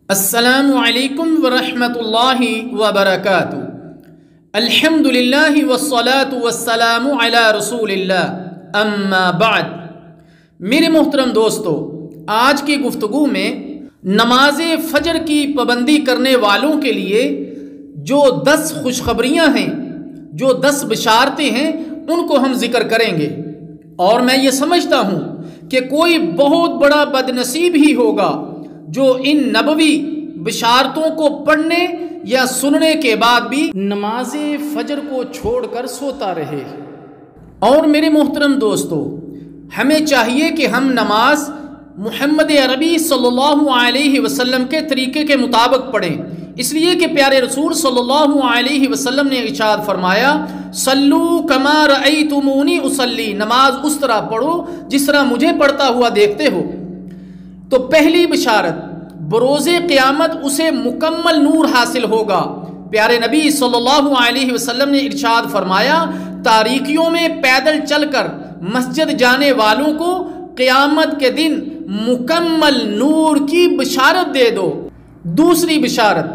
السلام علیکم ورحمۃ اللہ وبرکاتہ۔ الحمدللہ والصلاة والسلام علی رسول اللہ، اما بعد۔ میرے محترم دوستو، آج کی گفتگو میں نماز فجر کی پابندی کرنے والوں کے لیے جو 10 خوشخبریاں ہیں، جو 10 بشارتیں ہیں، ان کو ہم ذکر کریں گے۔ اور میں یہ سمجھتا ہوں کہ کوئی بہت بڑا بد نصیب ہی ہوگا جو ان نبوی بشارتوں کو پڑھنے یا سننے کے بعد بھی نماز فجر کو چھوڑ کر سوتا رہے۔ اور میرے محترم دوستو، ہمیں چاہیے کہ ہم نماز محمد عربی صلی اللہ علیہ وسلم کے طریقے کے مطابق پڑھیں، اس لیے کہ پیارے رسول صلی اللہ علیہ وسلم نے ارشاد فرمایا، صلو کما رأیتمونی اصلی، نماز اس طرح پڑھو جس طرح مجھے پڑھتا ہوا دیکھتے ہو۔ تو پہلی بشارت، بروز قیامت اسے مکمل نور حاصل ہوگا۔ پیارے نبی صلی اللہ علیہ وسلم نے ارشاد فرمایا، تاریکیوں میں پیدل چل کر مسجد جانے والوں کو قیامت کے دن مکمل نور کی بشارت دے دو۔ دوسری بشارت،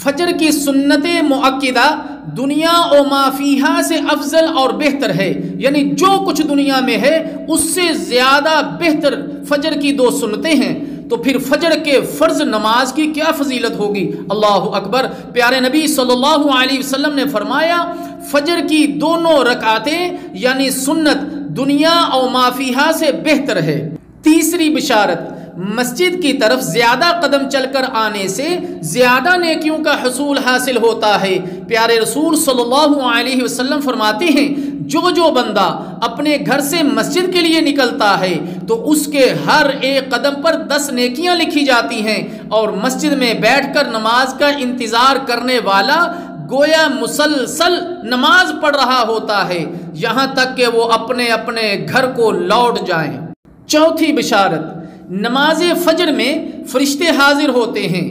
فجر کی سنت مؤکدہ دنیا و ما فیہا سے افضل اور بہتر ہے، یعنی جو کچھ دنیا میں ہے اس سے زیادہ بہتر فجر کی 2 سنتیں ہیں۔ تو پھر فجر کے فرض نماز کی کیا فضیلت ہوگی؟ اللہ اکبر۔ پیارے نبی صلی اللہ علیہ وسلم نے فرمایا، فجر کی دونوں رکعتیں یعنی سنت دنیا و ما فیہا سے بہتر ہے۔ تیسری بشارت، مسجد کی طرف زیادہ قدم چل کر آنے سے زیادہ نیکیوں کا حصول حاصل ہوتا ہے۔ پیارے رسول صلی اللہ علیہ وسلم فرماتے ہیں، جو بندہ اپنے گھر سے مسجد کے لیے نکلتا ہے تو اس کے ہر ایک قدم پر 10 نیکیاں لکھی جاتی ہیں، اور مسجد میں بیٹھ کر نماز کا انتظار کرنے والا گویا مسلسل نماز پڑھ رہا ہوتا ہے یہاں تک کہ وہ اپنے اپنے گھر کو لوٹ جائیں۔ چوتھی بشارت، نماز فجر میں فرشتے حاضر ہوتے ہیں۔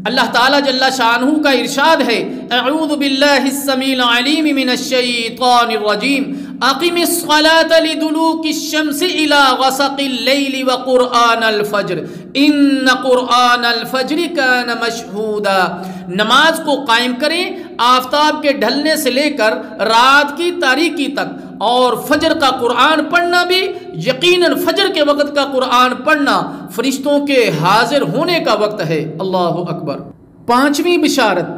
اللہ تعالیٰ جل شانہ کا ارشاد ہے، اعوذ باللہ السمیع العلیم من الشیطان الرجیم، اقم الصلاة لدلوک الشمس الى غسق اللیل وقرآن الفجر ان قرآن الفجر کان مشہودا۔ نماز کو قائم کریں آفتاب کے ڈھلنے سے لے کر رات کی تاریکی تک، اور فجر کا قرآن پڑھنا بھی یقیناً فجر کے وقت کا قرآن پڑھنا فرشتوں کے حاضر ہونے کا وقت ہے۔ اللہ اکبر۔ پانچویں بشارت،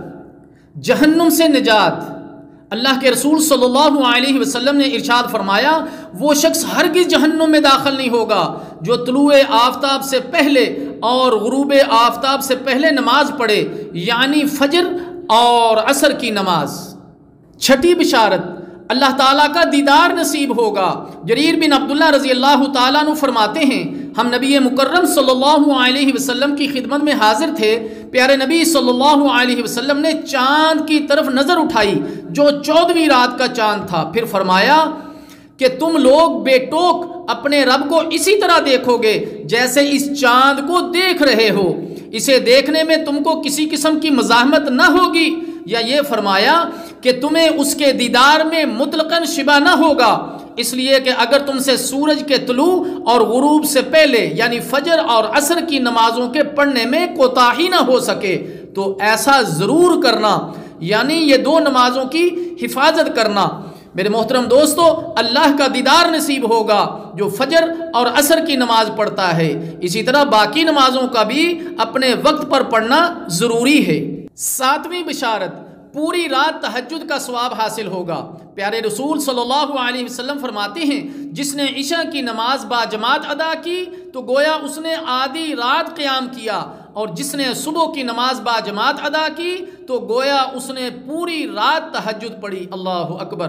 جہنم سے نجات۔ اللہ کے رسول صلی اللہ علیہ وسلم نے ارشاد فرمایا، وہ شخص ہرگز جہنم میں داخل نہیں ہوگا جو طلوع آفتاب سے پہلے اور غروب آفتاب سے پہلے نماز پڑھے، یعنی فجر اور عصر کی نماز۔ چھٹی بشارت، اللہ تعالیٰ کا دیدار نصیب ہوگا۔ جریر بن عبداللہ رضی اللہ تعالیٰ عنہ فرماتے ہیں، ہم نبی مکرم صلی اللہ علیہ وسلم کی خدمت میں حاضر تھے۔ پیارے نبی صلی اللہ علیہ وسلم نے چاند کی طرف نظر اٹھائی جو 14ویں رات کا چاند تھا، پھر فرمایا کہ تم لوگ بے ٹوک اپنے رب کو اسی طرح دیکھو گے جیسے اس چاند کو دیکھ رہے ہو، اسے دیکھنے میں تم کو کسی قسم کی مزاحمت نہ ہوگی، یا یہ فرمایا کہ تمہیں اس کے دیدار میں مطلقاً شبہ نہ ہوگا، اس لیے کہ اگر تم سے سورج کے طلوع اور غروب سے پہلے یعنی فجر اور عصر کی نمازوں کے پڑھنے میں کوتاہی نہ ہو سکے تو ایسا ضرور کرنا، یعنی یہ 2 نمازوں کی حفاظت کرنا۔ میرے محترم دوستو، اللہ کا دیدار نصیب ہوگا جو فجر اور عصر کی نماز پڑھتا ہے، اسی طرح باقی نمازوں کا بھی اپنے وقت پر پڑھنا ضروری ہے۔ 7ویں بشارت، پوری رات تہجد کا ثواب حاصل ہوگا۔ پیارے رسول صلی اللہ علیہ وسلم فرماتے ہیں، جس نے عشاء کی نماز با جماعت ادا کی تو گویا اس نے آدھی رات قیام کیا، اور جس نے صبح کی نماز با جماعت ادا کی تو گویا اس نے پوری رات تہجد پڑھی۔ اللہ اکبر۔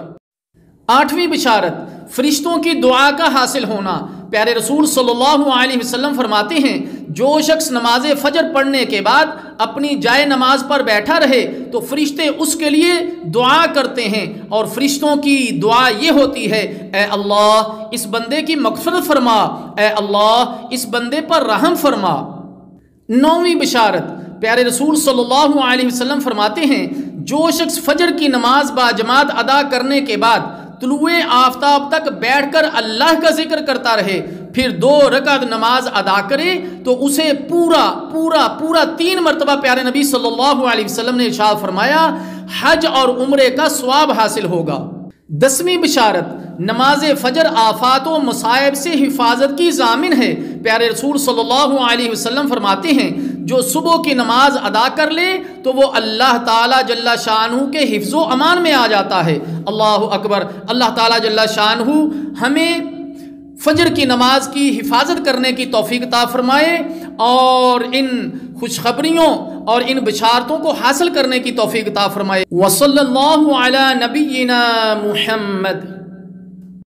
8ویں بشارت، فرشتوں کی دعا کا حاصل ہونا۔ پیارے رسول صلی اللہ علیہ وسلم فرماتے ہیں، جو شخص نماز فجر پڑھنے کے بعد اپنی جائے نماز پر بیٹھا رہے تو فرشتے اس کے لیے دعا کرتے ہیں، اور فرشتوں کی دعا یہ ہوتی ہے، اے اللہ اس بندے کی مغفرت فرما، اے اللہ اس بندے پر رحم فرما۔ 9ویں بشارت، پیارے رسول صلی اللہ علیہ وسلم فرماتے ہیں، جو شخص فجر کی نماز با جماعت ادا کرنے کے بعد طلوع آفتاب تک بیٹھ کر اللہ کا ذکر کرتا رہے پھر 2 رکعت نماز ادا کرے تو اسے پورا 3 مرتبہ پیارے نبی صلی اللہ علیہ وسلم نے ارشاد فرمایا حج اور عمرے کا ثواب حاصل ہوگا۔ 10ویں بشارت، نماز فجر آفات و مصائب سے حفاظت کی ضامن ہے۔ پیارے رسول صلی اللہ علیہ وسلم فرماتے ہیں جو صبح کی نماز ادا کر لے تو وہ اللہ تعالیٰ جل شانہ کے حفظ و امان میں آ جاتا ہے۔ اللہ اکبر۔ اللہ تعالیٰ جل شانہ ہمیں فجر کی نماز کی حفاظت کرنے کی توفیق عطا فرمائے اور ان خوشخبریوں اور ان بشارتوں کو حاصل کرنے کی توفیق عطا فرمائے۔ وصلی اللہ علی نبینا محمد۔